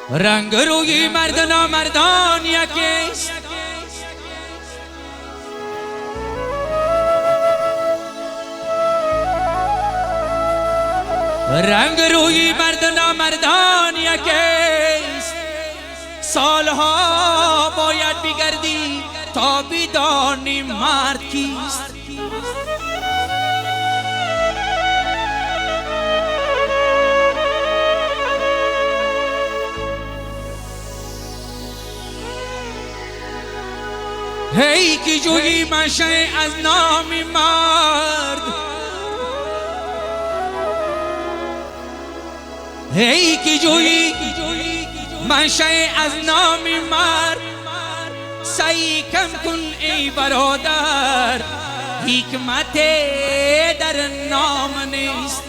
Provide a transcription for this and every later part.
رنگ روی مرد نامردان یکیست، رنگ روی مرد نامردان یکیست. سالها باید بگردی تا بدانی مرد کیست. هی که جویی منشأ از نام مرد، هی که جویی منشأ از نام مرد، سعی کم کن ای برادر، حکمت در نام نیست.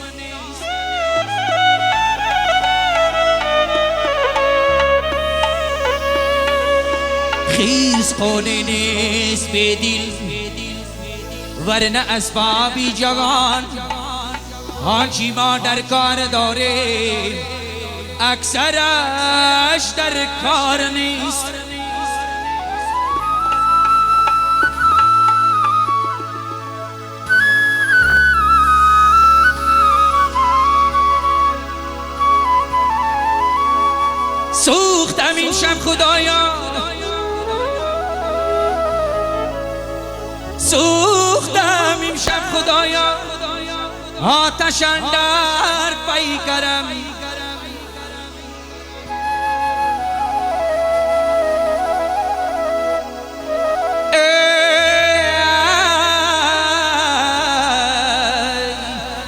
خیز خانه نیست به دل، ورنه اسبابی جوان آنچی ما در کار داریم اکثرش در کار نیست. سوختم این شب خدایا، سوختم این شب خدایا، آتش اندر پیکرم.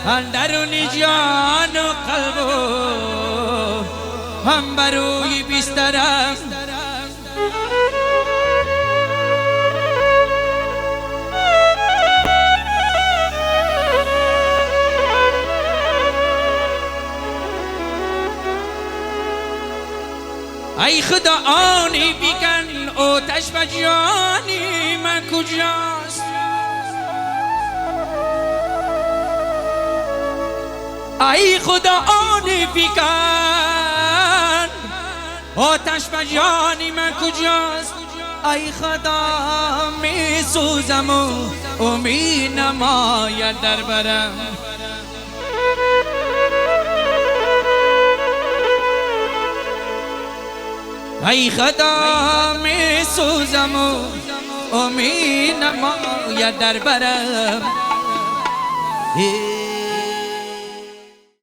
اندرون جان و قلب و هم بروی بسترم، ای خدا آنی بکن آتش و جانی من کجاست. ای خدا آنی بکن آتش و جانی من کجاست. ای خدا می سوزم و امید نماید در برم. ای خدا می سوزم و امید نماید در برم.